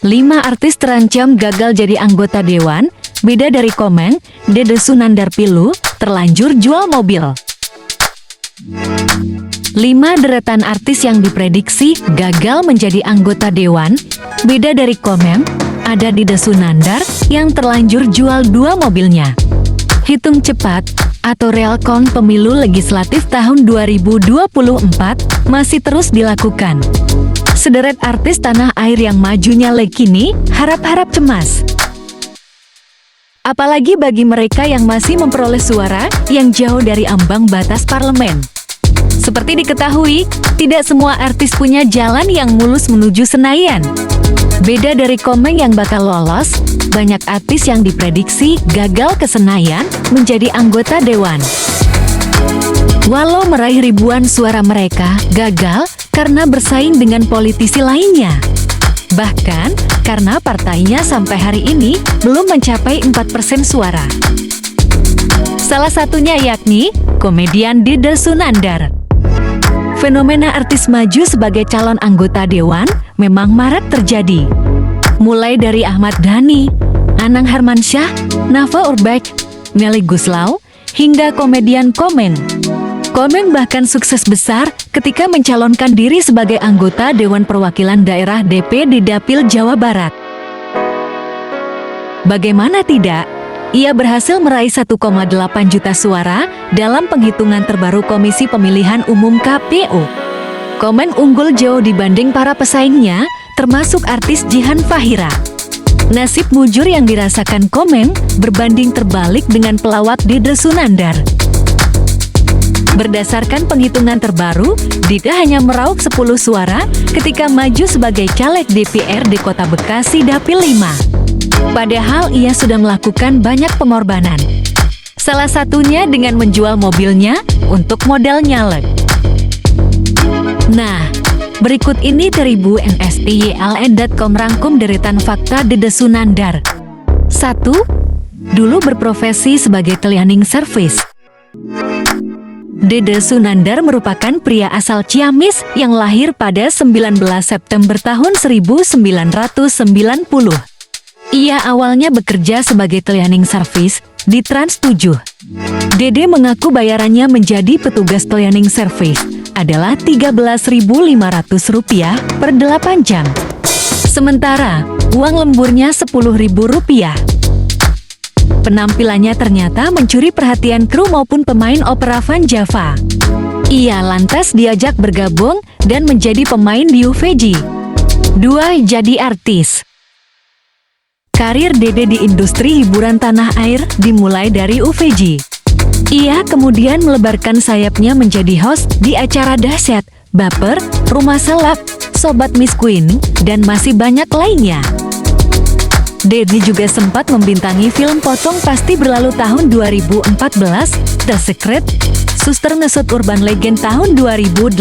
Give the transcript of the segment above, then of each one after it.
5 artis terancam gagal jadi anggota dewan, beda dari Komeng, Dede Sunandar Pilu, terlanjur jual mobil. 5 deretan artis yang diprediksi gagal menjadi anggota dewan, beda dari Komeng, ada Dede Sunandar yang terlanjur jual 2 mobilnya. Hitung cepat atau real count pemilu legislatif tahun 2024 masih terus dilakukan. Sederet artis tanah air yang majunya kini harap-harap cemas. Apalagi bagi mereka yang masih memperoleh suara yang jauh dari ambang batas parlemen. Seperti diketahui, tidak semua artis punya jalan yang mulus menuju Senayan. Beda dari Komeng yang bakal lolos, banyak artis yang diprediksi gagal ke Senayan menjadi anggota dewan. Walau meraih ribuan suara, mereka gagal karena bersaing dengan politisi lainnya. Bahkan, karena partainya sampai hari ini belum mencapai 4% suara. Salah satunya yakni komedian Dede Sunandar. Fenomena artis maju sebagai calon anggota dewan memang marak terjadi. Mulai dari Ahmad Dhani, Anang Hermansyah, Nafa Urbach, Melly Goeslaw, hingga komedian Komeng. Komeng bahkan sukses besar ketika mencalonkan diri sebagai anggota Dewan Perwakilan Daerah DP di Dapil Jawa Barat. Bagaimana tidak, ia berhasil meraih 1,8 juta suara dalam penghitungan terbaru Komisi Pemilihan Umum KPU. Komeng unggul jauh dibanding para pesaingnya, termasuk artis Jihan Fahira. Nasib mujur yang dirasakan Komeng berbanding terbalik dengan pelawak Dede Sunandar. Berdasarkan penghitungan terbaru, Dede hanya meraup 10 suara ketika maju sebagai caleg DPRD Kota Bekasi Dapil 5. Padahal ia sudah melakukan banyak pengorbanan. Salah satunya dengan menjual mobilnya untuk modal nyalek. Nah, berikut ini Teribu NSTYLN.com rangkum deretan fakta Dede Sunandar. 1. Dulu berprofesi sebagai cleaning service. Dede Sunandar merupakan pria asal Ciamis yang lahir pada 19 September tahun 1990. Ia awalnya bekerja sebagai cleaning service di Trans 7. Dede mengaku bayarannya menjadi petugas cleaning service adalah Rp13.500 per 8 jam. Sementara, uang lemburnya Rp10.000. Penampilannya ternyata mencuri perhatian kru maupun pemain opera Van Java. Ia lantas diajak bergabung dan menjadi pemain di UVJ. 2. Jadi artis. Karir Dede di industri hiburan tanah air dimulai dari UVJ. Ia kemudian melebarkan sayapnya menjadi host di acara dahsyat, Baper, Rumah Selap, Sobat Miss Queen, dan masih banyak lainnya. Dede juga sempat membintangi film Pocong Pasti Berlalu tahun 2014, The Secret, Suster Ngesot Urban Legend tahun 2018,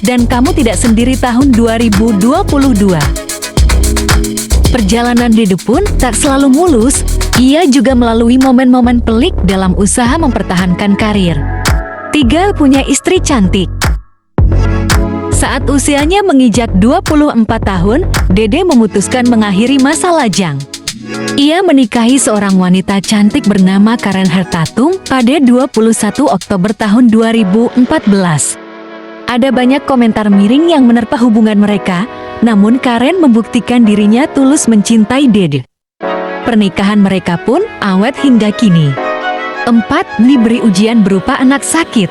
dan Kamu Tidak Sendiri tahun 2022. Perjalanan Dede pun tak selalu mulus, ia juga melalui momen-momen pelik dalam usaha mempertahankan karir. 3. Punya istri cantik. Saat usianya menginjak 24 tahun, Dede memutuskan mengakhiri masa lajang. Ia menikahi seorang wanita cantik bernama Karen Hertatung pada 21 Oktober tahun 2014. Ada banyak komentar miring yang menerpa hubungan mereka, namun Karen membuktikan dirinya tulus mencintai Dede. Pernikahan mereka pun awet hingga kini. 4. Diberi ujian berupa anak sakit.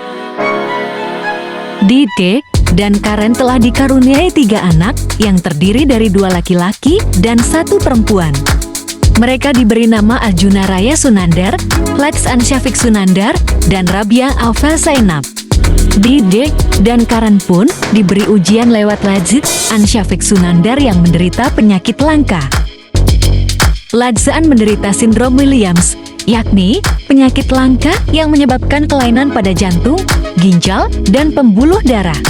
Dede dan Karen telah dikaruniai 3 anak yang terdiri dari 2 laki-laki dan 1 perempuan. Mereka diberi nama Arjuna Raya Sunandar, Lex Ansyafiq Sunandar, dan Rabia Alfa Zainab. Dede dan Karen pun diberi ujian lewat Lex Ansyafiq Sunandar yang menderita penyakit langka. Lex menderita sindrom Williams, yakni penyakit langka yang menyebabkan kelainan pada jantung, ginjal, dan pembuluh darah.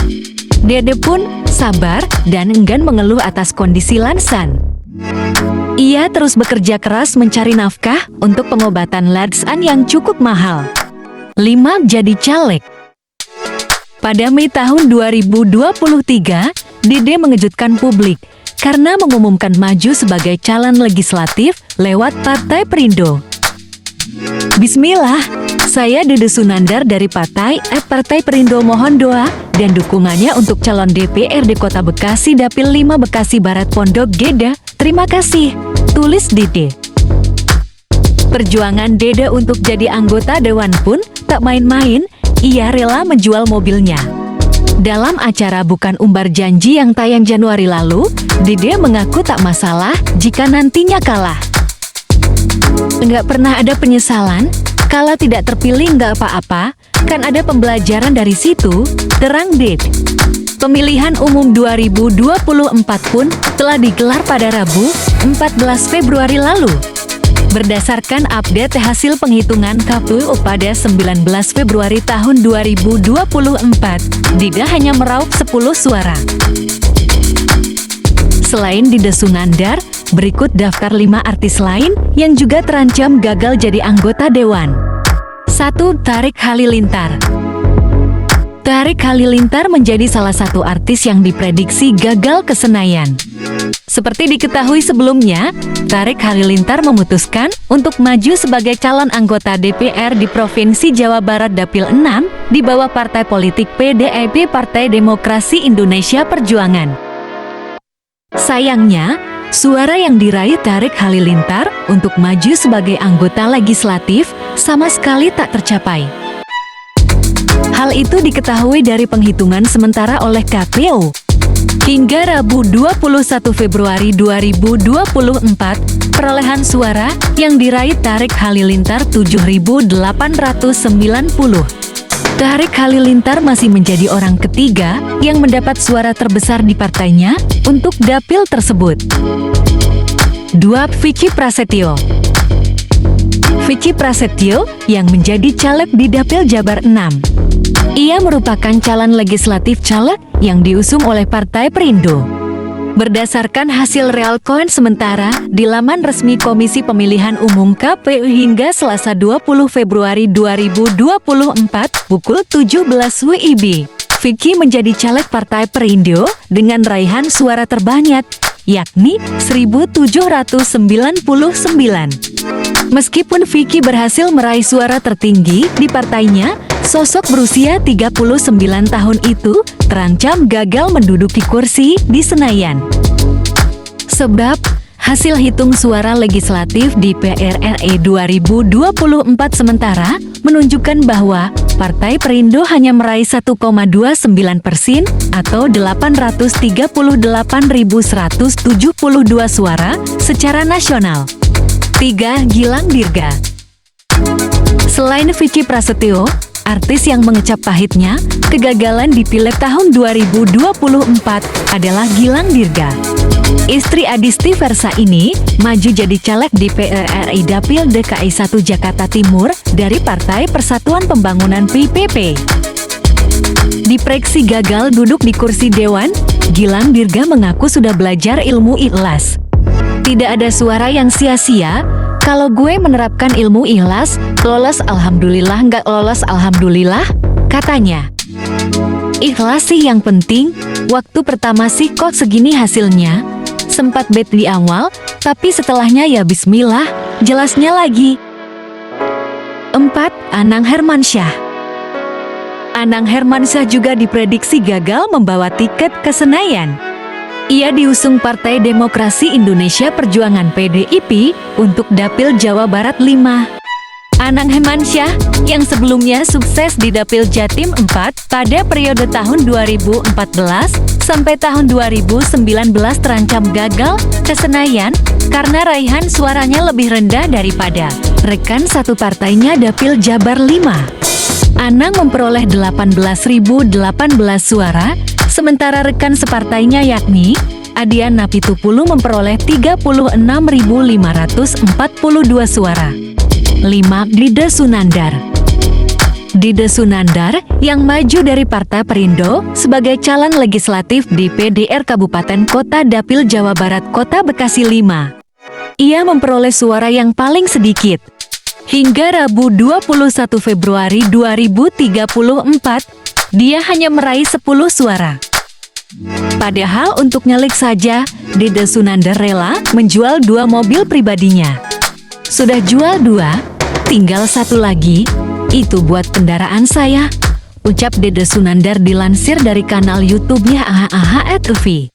Dede pun sabar dan enggan mengeluh atas kondisi Lansan. Ia terus bekerja keras mencari nafkah untuk pengobatan Lansan yang cukup mahal. 5. Jadi caleg. Pada Mei tahun 2023, Dede mengejutkan publik karena mengumumkan maju sebagai calon legislatif lewat Partai Perindo. Bismillah, saya Dede Sunandar dari Partai Perindo mohon doa dan dukungannya untuk calon DPRD Kota Bekasi Dapil 5 Bekasi Barat Pondok Gede. Terima kasih, tulis Dede. Perjuangan Dede untuk jadi anggota Dewan pun tak main-main, ia rela menjual mobilnya. Dalam acara Bukan Umbar Janji yang tayang Januari lalu, Dede mengaku tak masalah jika nantinya kalah. Enggak pernah ada penyesalan, kalau tidak terpilih enggak apa-apa, kan ada pembelajaran dari situ, terang Dede. Pemilihan umum 2024 pun telah digelar pada Rabu, 14 Februari lalu. Berdasarkan update hasil penghitungan KPU pada 19 Februari tahun 2024, Dede hanya meraup 10 suara. Selain Dede Sunandar, berikut daftar 5 artis lain yang juga terancam gagal jadi anggota Dewan. 1. Tarik Halilintar. Tarik Halilintar menjadi salah satu artis yang diprediksi gagal ke Senayan. Seperti diketahui sebelumnya, Tarik Halilintar memutuskan untuk maju sebagai calon anggota DPR di Provinsi Jawa Barat Dapil 6 di bawah partai politik PDIP Partai Demokrasi Indonesia Perjuangan. Sayangnya, suara yang diraih Tarik Halilintar untuk maju sebagai anggota legislatif sama sekali tak tercapai. Hal itu diketahui dari penghitungan sementara oleh KPU. Hingga Rabu 21 Februari 2024, perolehan suara yang diraih Tarik Halilintar 7.890. Tarik Halilintar masih menjadi orang ketiga yang mendapat suara terbesar di partainya untuk dapil tersebut. 2. Vicky Prasetyo. Vicky Prasetyo yang menjadi caleg di Dapil Jabar 6. Ia merupakan calon legislatif caleg yang diusung oleh Partai Perindo. Berdasarkan hasil real count sementara di laman resmi Komisi Pemilihan Umum KPU hingga Selasa 20 Februari 2024 pukul 17 WIB, Vicky menjadi caleg Partai Perindo dengan raihan suara terbanyak, yakni 1.799. Meskipun Vicky berhasil meraih suara tertinggi di partainya, sosok berusia 39 tahun itu terancam gagal menduduki kursi di Senayan. Sebab, hasil hitung suara legislatif di PRRI 2024 sementara menunjukkan bahwa Partai Perindo hanya meraih 1,29% atau 838.172 suara secara nasional. 3. Gilang Dirga. Selain Vicky Prasetyo, artis yang mengecap pahitnya kegagalan di Pileg tahun 2024 adalah Gilang Dirga. Istri Adisti Versa ini maju jadi caleg di PRRI Dapil DKI 1 Jakarta Timur dari Partai Persatuan Pembangunan PPP. Diprediksi gagal duduk di kursi dewan, Gilang Dirga mengaku sudah belajar ilmu ikhlas. Tidak ada suara yang sia-sia, kalau gue menerapkan ilmu ikhlas, lolos alhamdulillah nggak lolos alhamdulillah, katanya. Ikhlas sih yang penting, waktu pertama sih kok segini hasilnya. Sempat bad di awal, tapi setelahnya ya bismillah, jelasnya lagi. 4. Anang Hermansyah. Anang Hermansyah juga diprediksi gagal membawa tiket ke Senayan. Ia diusung Partai Demokrasi Indonesia Perjuangan PDIP untuk Dapil Jawa Barat 5. Anang Hermansyah yang sebelumnya sukses di Dapil Jatim 4 pada periode tahun 2014 sampai tahun 2019 terancam gagal ke Senayan karena raihan suaranya lebih rendah daripada rekan satu partainya Dapil Jabar 5. Anang memperoleh 18.018 suara, sementara rekan separtainya yakni Adian Napitupulu memperoleh 36.542 suara. 5. Dede Sunandar. Dede Sunandar yang maju dari Partai Perindo sebagai calon legislatif di PDR Kabupaten Kota Dapil Jawa Barat Kota Bekasi 5. Ia memperoleh suara yang paling sedikit. Hingga Rabu 21 Februari 2034, dia hanya meraih 10 suara. Padahal untuk nyalik saja, Dede Sunander rela menjual 2 mobil pribadinya. Sudah jual 2, tinggal 1 lagi, itu buat kendaraan saya, ucap Dede Sunander dilansir dari kanal YouTube-nya AHA@UV.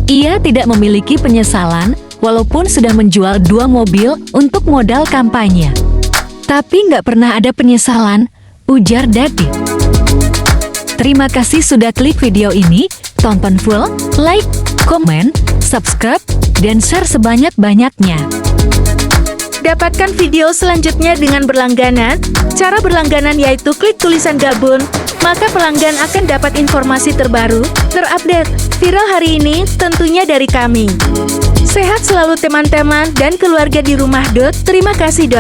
Ia tidak memiliki penyesalan, walaupun sudah menjual 2 mobil untuk modal kampanye. Tapi nggak pernah ada penyesalan, ujar Dede. Terima kasih sudah klik video ini, tonton full, like, komen, subscribe, dan share sebanyak-banyaknya. Dapatkan video selanjutnya dengan berlangganan. Cara berlangganan yaitu klik tulisan gabung, maka pelanggan akan dapat informasi terbaru, terupdate, viral hari ini, tentunya dari kami. Sehat selalu teman-teman dan keluarga di rumah. Terima kasih.